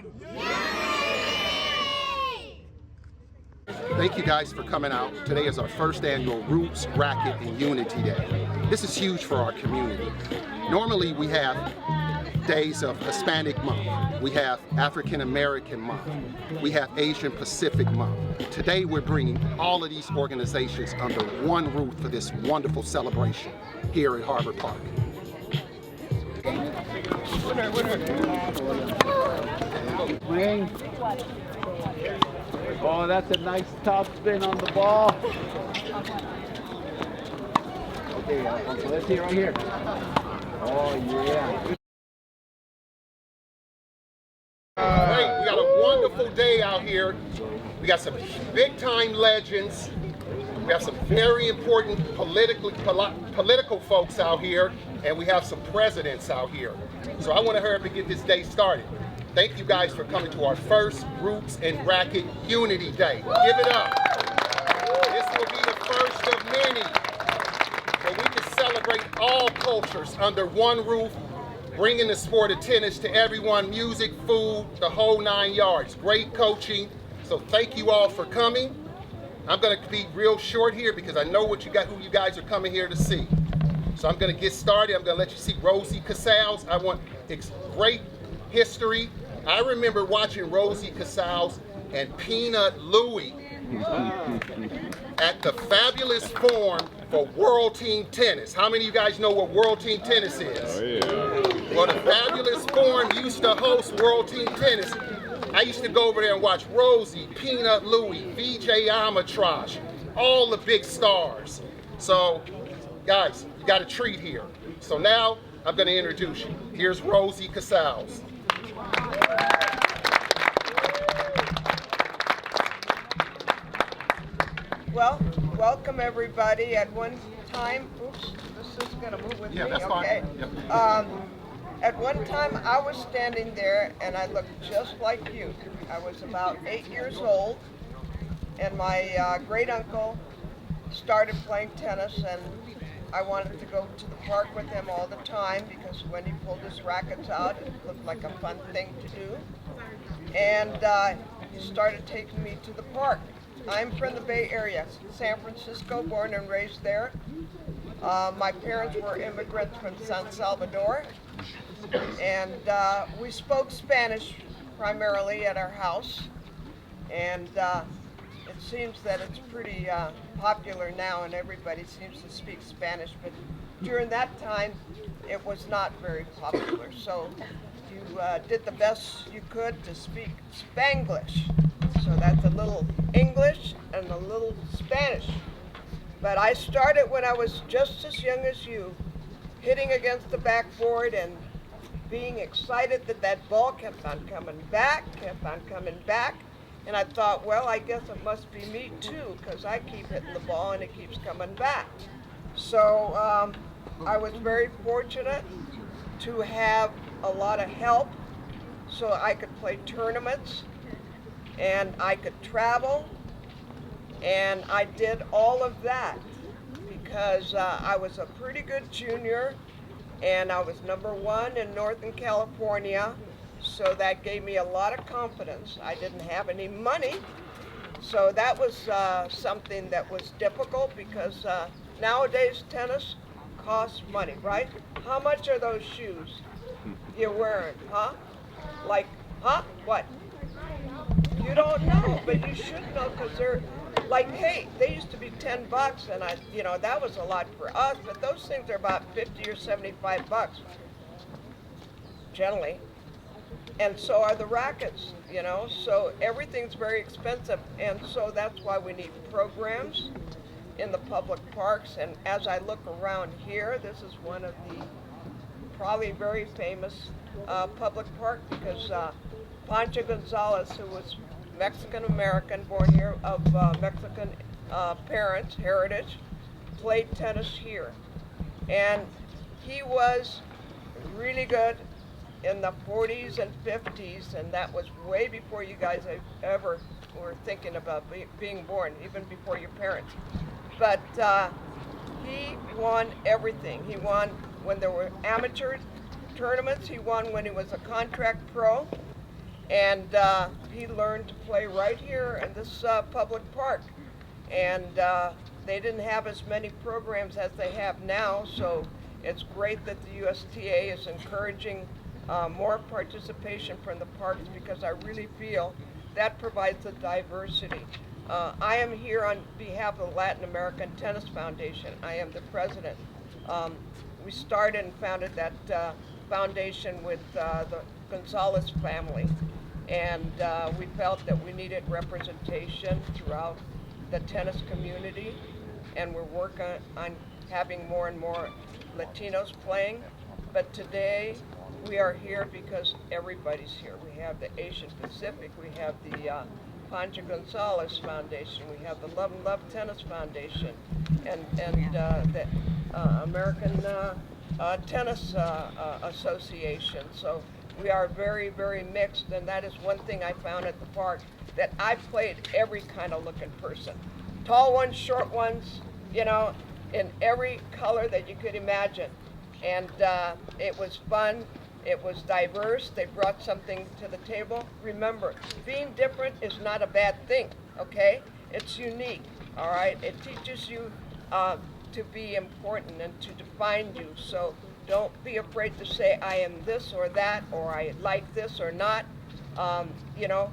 fun! Thank you guys for coming out. Today is our first annual Roots, Racket, and Unity Day. This is huge for our community. Normally we have days of Hispanic Month, we have African American Month, we have Asian Pacific Month. Today we're bringing all of these organizations under one roof for this wonderful celebration here at Harbor Park. Swing. Oh, that's a nice top spin on the ball. Okay, Alfonso, let's see right here. Oh, yeah. Great, we got a wonderful day out here. We got some big time legends. We have some very important political folks out here, and we have some presidents out here. So I want to hurry up and get this day started. Thank you guys for coming to our first Roots and Racket Unity Day. Give it up. This will be the first of many. So we can celebrate all cultures under one roof, bringing the sport of tennis to everyone, music, food, the whole 9 yards. Great coaching. So thank you all for coming. I'm going to be real short here because I know who you guys are coming here to see. So I'm going to get started. I'm going to let you see Rosie Casals. I want great history. I remember watching Rosie Casals and Peanut Louie at the Fabulous Forum for World Team Tennis. How many of you guys know what World Team Tennis is? Oh, yeah. Well, the Fabulous Forum used to host World Team Tennis. I used to go over there and watch Rosie, Peanut Louie, VJ Amatrash, all the big stars. So, guys, you got a treat here. So now, I'm going to introduce you. Here's Rosie Casals. Well, welcome everybody. At one time, oops, this is going to move with me. That's okay. fine. Yep. At one time, I was standing there, and I looked just like you. I was about 8 years old, and my great uncle started playing tennis, and I wanted to go to the park with him all the time because when he pulled his rackets out, it looked like a fun thing to do. And he started taking me to the park. I'm from the Bay Area, San Francisco, born and raised there. My parents were immigrants from San Salvador, and we spoke Spanish primarily at our house. And it seems that it's pretty popular now and everybody seems to speak Spanish, but during that time it was not very popular. So you did the best you could to speak Spanglish. So that's a little English and a little Spanish. But I started when I was just as young as you, hitting against the backboard and being excited that that ball kept on coming back. And I thought, well, I guess it must be me too, because I keep hitting the ball and it keeps coming back. So I was very fortunate to have a lot of help so I could play tournaments and I could travel. And I did all of that because I was a pretty good junior and I was #1 in Northern California. So that gave me a lot of confidence. I didn't have any money, so that was something that was difficult because nowadays tennis costs money, right? How much are those shoes you're wearing, huh? Like, huh? What? You don't know, but you should know because they're like, hey, they used to be $10 and that was a lot for us, but those things are about $50 or $75 generally. And so are the rackets, so everything's very expensive. And so that's why we need programs in the public parks. And as I look around here, this is one of the probably very famous public park because Pancho Gonzalez, who was Mexican-American, born here of Mexican parents, heritage, played tennis here. And he was really good in the 40s and 50s, and that was way before you guys ever were thinking about being born, even before your parents. But he won everything. He won when there were amateur tournaments. He won when he was a contract pro. And he learned to play right here in this public park. And they didn't have as many programs as they have now, so it's great that the USTA is encouraging more participation from the parks, because I really feel that provides a diversity. I am here on behalf of the Latin American Tennis Foundation. I am the president. We started and founded that foundation with the Gonzalez family, and we felt that we needed representation throughout the tennis community, and we're working on having more and more Latinos playing. But today we are here because everybody's here. We have the Asian Pacific, we have the Pancha Gonzalez Foundation, we have the Love and Love Tennis Foundation, and the American Tennis Association. So we are very, very mixed, and that is one thing I found at the park, that I played every kind of looking person. Tall ones, short ones, you know, in every color that you could imagine. And it was fun. It was diverse. They brought something to the table. Remember, being different is not a bad thing, okay? It's unique, all right? It teaches you to be important and to define you. So don't be afraid to say, I am this or that, or I like this or not. You know,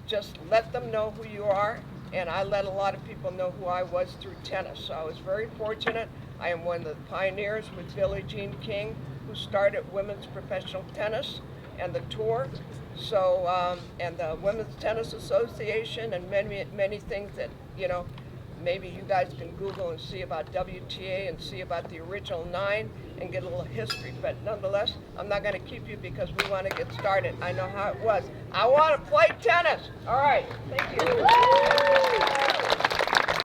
just let them know who you are. And I let a lot of people know who I was through tennis. So I was very fortunate. I am one of the pioneers with Billie Jean King, who started women's professional tennis and the tour. So, and the Women's Tennis Association, and many, many things that, you know, maybe you guys can Google and see about WTA and see about the original 9 and get a little history. But nonetheless, I'm not going to keep you because we want to get started. I know how it was. I want to play tennis. All right. Thank you.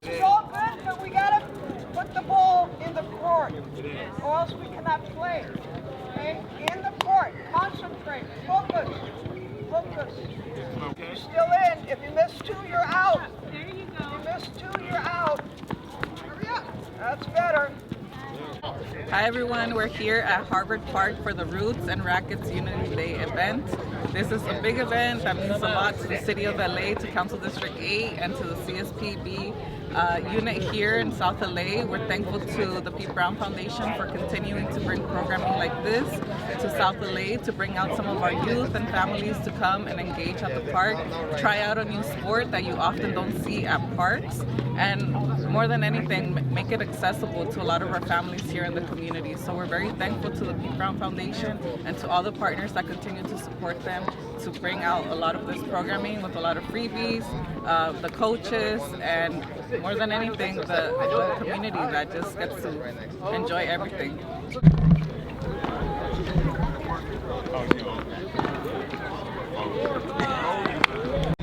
It's all good, but we got to put the ball in the court, or else we cannot play. Okay? In the court. Concentrate. Focus. Focus. You're still in. If you miss 2, you're out. There you go. If you miss 2, you're out. Hurry up. That's better. Hi everyone, we're here at Harvard Park for the Roots and Racquets Unity Day event. This is a big event that means a lot to the City of LA, to Council District 8, and to the CSPB unit here in South LA. We're thankful to the Pete Brown Foundation for continuing to bring programming like this to South LA, to bring out some of our youth and families to come and engage at the park, try out a new sport that you often don't see at parks, and more than anything, make it accessible to a lot of our families here in the community. So we're very thankful to the Pete Brown Foundation and to all the partners that continue to support them to bring out a lot of this programming with a lot of freebies, the coaches, and more than anything, the community that just gets to enjoy everything.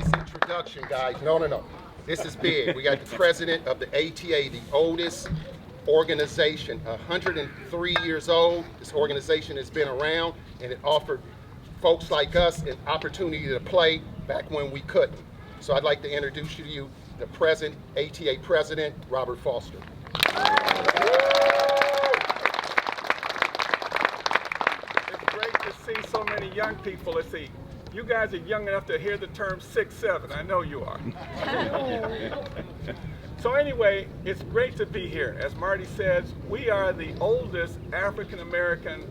Introduction, guys. No. This is big. We got the president of the ATA, the oldest organization, 103 years old. This organization has been around, and it offered folks like us an opportunity to play back when we couldn't. So I'd like to introduce you to the present ATA president, Robert Foster. It's great to see so many young people. Let's see. You guys are young enough to hear the term 6'7". I know you are. So anyway, it's great to be here. As Marty says, we are the oldest African American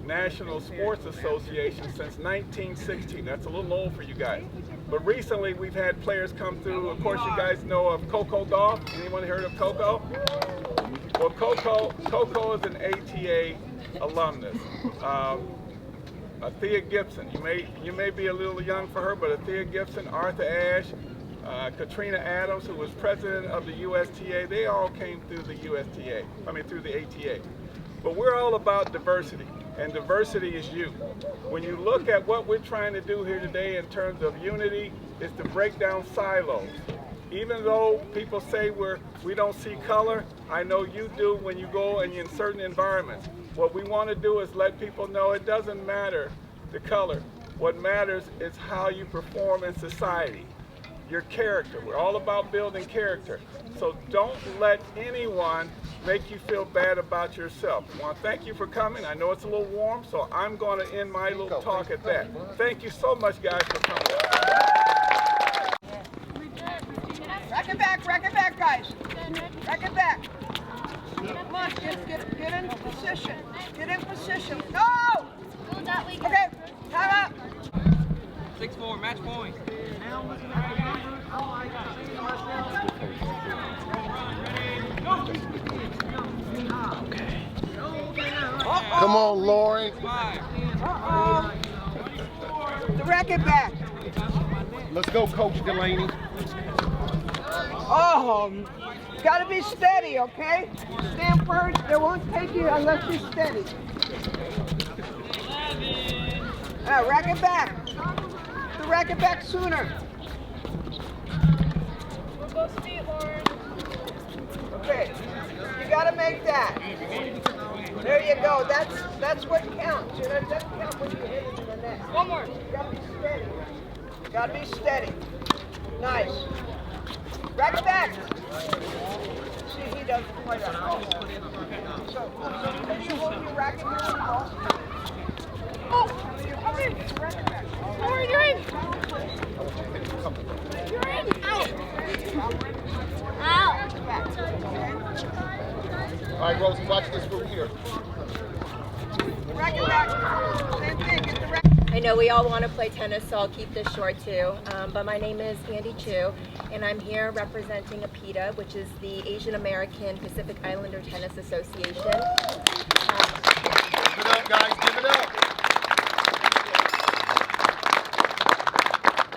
National Sports Association since 1916. That's a little old for you guys. But recently we've had players come through. Of course, you guys know of Coco Golf. Anyone heard of Coco? Well, Coco is an ATA alumnus. Thea Gibson, you may be a little young for her, but Thea Gibson, Arthur Ashe, Katrina Adams, who was president of the USTA, they all came through the through the ATA. But we're all about diversity, and diversity is you. When you look at what we're trying to do here today in terms of unity, is to break down silos. Even though people say we don't see color, I know you do when you go and you're in certain environments. What we want to do is let people know it doesn't matter the color. What matters is how you perform in society. your character. We're all about building character. So don't let anyone make you feel bad about yourself. I want to thank you for coming. I know it's a little warm, so I'm going to end my little talk at that. Thank you so much, guys, for coming. Rack it back, guys. Rack it back. Come on, kids, get in position. Get in position. No! Okay, time out. 6-4, match point. Come on, Lauren. Uh-oh. The racket back. Let's go, Coach Delaney. Oh, gotta be steady, okay? Stand first. They won't take you unless you're steady. Racket back. The racket back sooner. We'll go speed, Lauren. Okay, you gotta make that. There you go. That's what counts. You know, it doesn't count when you hit it in the net. One more. You gotta be steady. You gotta be steady. Nice. Racket back. See, he doesn't quite have it. So can you hold your racket here and ball? Oh, I'm in. Racket back. Lauren, you're in. You're in. Out. Out. All right, Rosie, watch this group here. Racket back. Same thing. Get the racket. I know we all want to play tennis, so I'll keep this short too. But my name is Andy Chu, and I'm here representing APITA, which is the Asian American Pacific Islander Tennis Association. Give it up, guys. Give it up.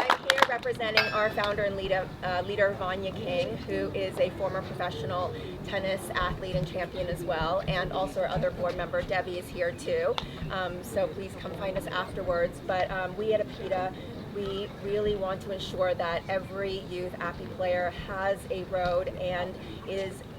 I'm here representing our founder and leader Vanya King, who is a former professional tennis athlete and champion as well, and also our other board member Debbie is here too. So please come find us afterwards. But we at APITA, we really want to ensure that every youth API player has a road and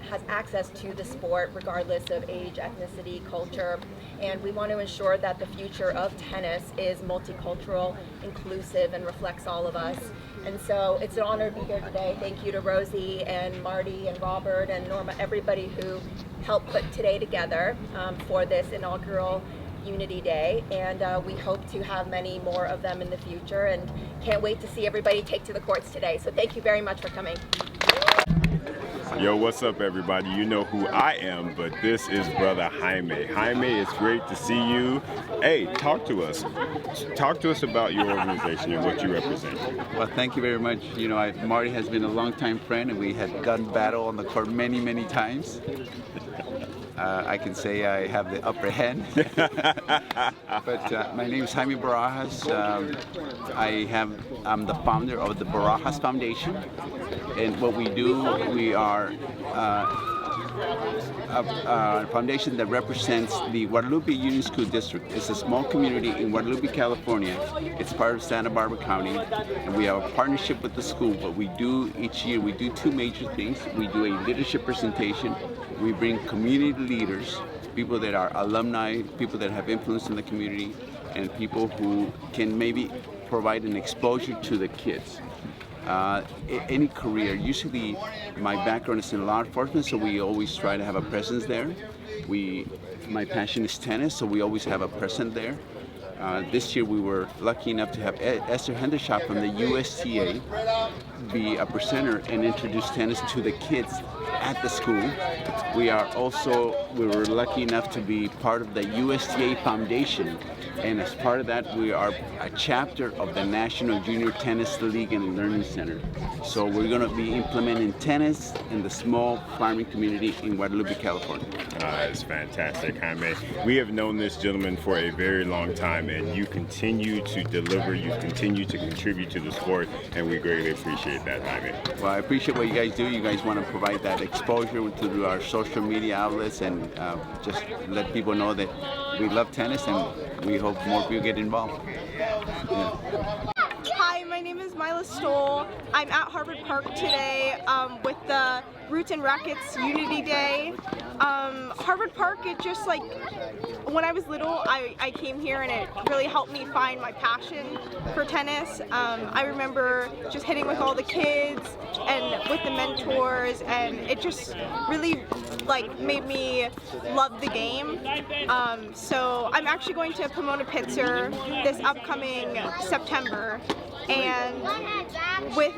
has access to the sport regardless of age, ethnicity, culture. And we want to ensure that the future of tennis is multicultural, inclusive, and reflects all of us. And so it's an honor to be here today. Thank you to Rosie and Marty and Robert and Norma, everybody who helped put today together for this inaugural Unity Day. And we hope to have many more of them in the future, and can't wait to see everybody take to the courts today. So thank you very much for coming. Yo, what's up, everybody? You know who I am, but this is Brother Jaime. Jaime, it's great to see you. Hey, talk to us. Talk to us about your organization and what you represent. Well, thank you very much. You know, Marty has been a longtime friend, and we had done battle on the court many, many times. I can say I have the upper hand. But my name is Jaime Barajas. I'm the founder of the Barajas Foundation. And what we do, we are a foundation that represents the Guadalupe Union School District. It's a small community in Guadalupe, California. It's part of Santa Barbara County, and we have a partnership with the school. But we do, each year, we do two major things. We do a leadership presentation. We bring community leaders, people that are alumni, people that have influence in the community, and people who can maybe provide an exposure to the kids. Any career, usually my background is in law enforcement, so we always try to have a presence there. My passion is tennis, so we always have a presence there. This year we were lucky enough to have Esther Hendershot from the USTA be a presenter and introduce tennis to the kids at the school. We were lucky enough to be part of the USTA Foundation, and as part of that we are a chapter of the National Junior Tennis League and Learning Center. So we're going to be implementing tennis in the small farming community in Guadalupe, California. It's fantastic, Jaime. We have known this gentleman for a very long time, and you continue to deliver, you continue to contribute to the sport, and we greatly appreciate that, Jaime. Well, I appreciate what you guys do. You guys want to provide that exposure through our social media outlets, and just let people know that we love tennis, and we hope more people get involved. Yeah. Hi, my name name is Mila Stoll. I'm at Harvard Park today with the Roots and Racquets Unity Day. Harvard Park, it just like, when I was little, I came here and it really helped me find my passion for tennis. I remember just hitting with all the kids and with the mentors, and it just really like made me love the game. So I'm actually going to Pomona Pitzer this upcoming September, and with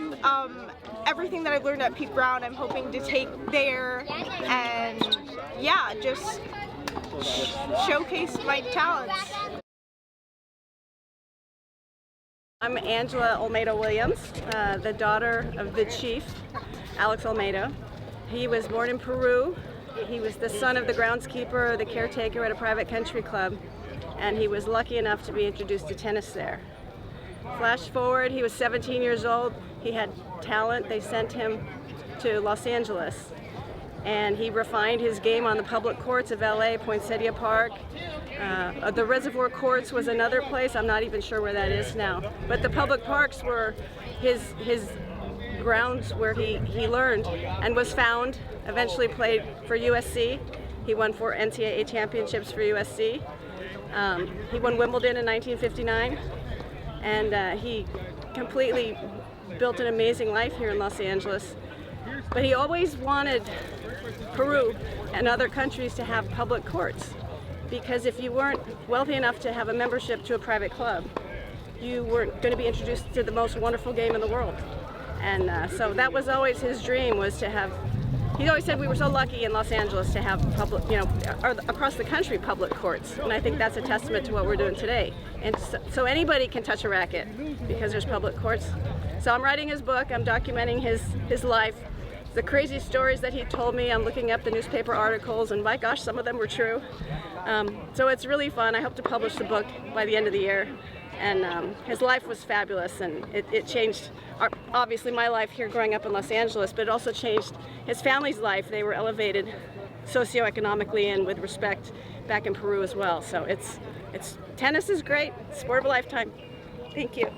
everything that I've learned at Pete Brown, I'm hoping to take there and yeah, just showcase my talents. I'm Angela Olmedo Williams, the daughter of the chief, Alex Olmedo. He was born in Peru. He was the son of the groundskeeper, the caretaker at a private country club, and he was lucky enough to be introduced to tennis there. Flash forward, he was 17 years old. He had talent. They sent him to Los Angeles, and he refined his game on the public courts of LA, Poinsettia Park. The Reservoir Courts was another place. I'm not even sure where that is now. But the public parks were his grounds where he learned and was found, eventually played for USC. He won 4 NCAA championships for USC. He won Wimbledon in 1959, and he completely built an amazing life here in Los Angeles. But he always wanted Peru and other countries to have public courts, because if you weren't wealthy enough to have a membership to a private club, you weren't going to be introduced to the most wonderful game in the world. And so that was always his dream, was to have, he always said we were so lucky in Los Angeles to have public, you know, or across the country public courts. And I think that's a testament to what we're doing today. And so anybody can touch a racket because there's public courts. So I'm writing his book, I'm documenting his life, the crazy stories that he told me. I'm looking up the newspaper articles, and my gosh, some of them were true. So it's really fun. I hope to publish the book by the end of the year. And his life was fabulous, and it changed, obviously, my life here growing up in Los Angeles, but it also changed his family's life. They were elevated socioeconomically and with respect back in Peru as well. So tennis is great, sport of a lifetime. Thank you.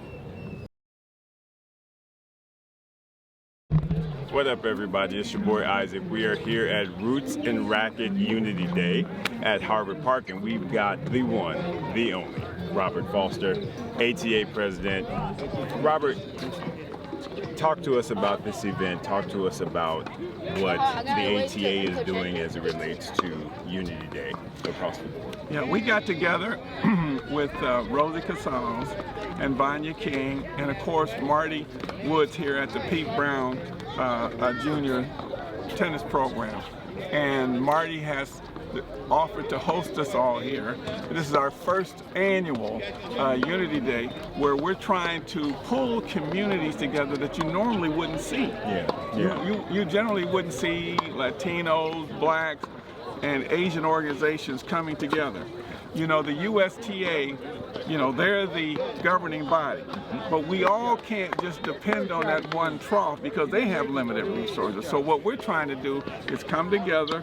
What up, everybody? It's your boy Isaac. We are here at Roots and Racquet Unity Day at Harvard Park, and we've got the one, the only, Robert Foster, ATA president. Robert, talk to us about this event. Talk to us about what the ATA is doing as it relates to Unity Day across the board. Yeah, we got together with Rosie Casals and Vanya King, and of course Marty Woods here at the Pete Brown Junior Tennis Program. And Marty has offered to host us all here. This is our first annual Unity Day, where we're trying to pull communities together that you normally wouldn't see. You generally wouldn't see Latinos, blacks, and Asian organizations coming together. You know, the USTA, you know, they're the governing body, but we all can't just depend on that one trough because they have limited resources. So what we're trying to do is come together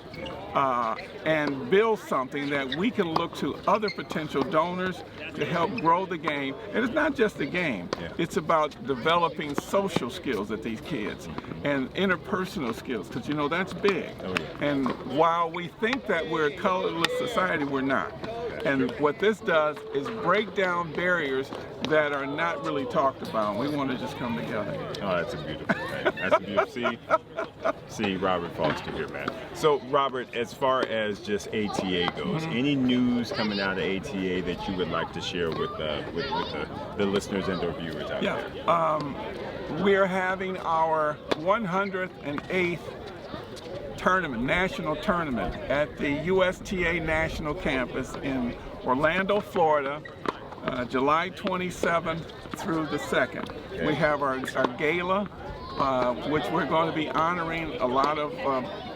and build something that we can look to other potential donors to help grow the game. And it's not just the game, it's about developing social skills at these kids and interpersonal skills, because you know that's big. And while we think that we're a colorless society, we're not. And what this does is break down barriers that are not really talked about. We want to just come together. Oh, that's a beautiful thing. That's a beautiful. See Robert Foster here, man. So, Robert, as far as just ATA goes, any news coming out of ATA that you would like to share with the listeners and their viewers out there? We are having our 108th tournament, national tournament at the USTA National Campus in Orlando, Florida, July 27th through the 2nd. We have our gala, which we're going to be honoring a lot of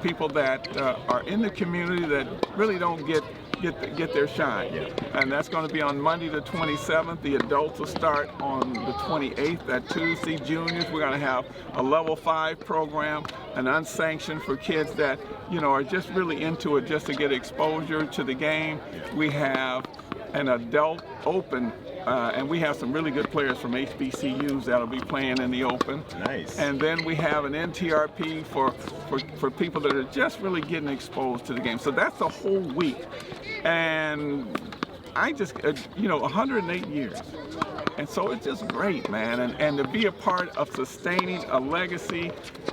people that are in the community that really don't get their shine. And that's going to be on Monday the 27th. The adults will start on the 28th. That Tuesday, juniors, we're going to have a level 5 program, an unsanctioned for kids that, you know, are just really into it just to get exposure to the game. We have an adult open and we have some really good players from HBCUs that'll be playing in the Open. Nice. And then we have an NTRP for people that are just really getting exposed to the game. So that's a whole week. And I just, 108 years. And so it's just great, man. And to be a part of sustaining a legacy,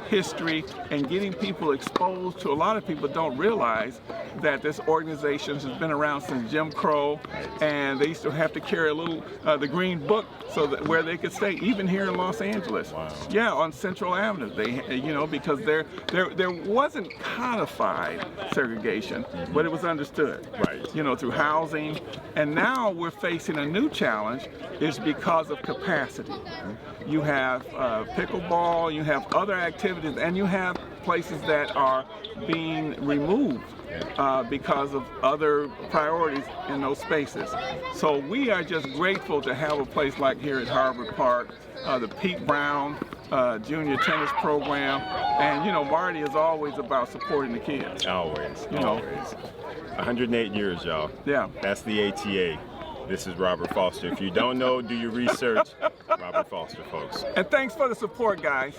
history, and getting people exposed to, a lot of people don't realize that this organization has been around since Jim Crow, and they used to have to carry a little, the green book, so that where they could stay, even here in Los Angeles. Wow. Yeah, on Central Avenue. They, because there wasn't codified segregation, but it was understood. Right. Through housing. And now we're facing a new challenge, is because of capacity. You have pickleball, you have other activities, and you have places that are being removed because of other priorities in those spaces. So we are just grateful to have a place like here at Harvard Park, the Pete Brown junior tennis program, and Marty is always about supporting the kids. Always, always. 108 years, y'all. Yeah. That's the ATA. This is Robert Foster. If you don't know, do your research. Robert Foster, folks. And thanks for the support, guys.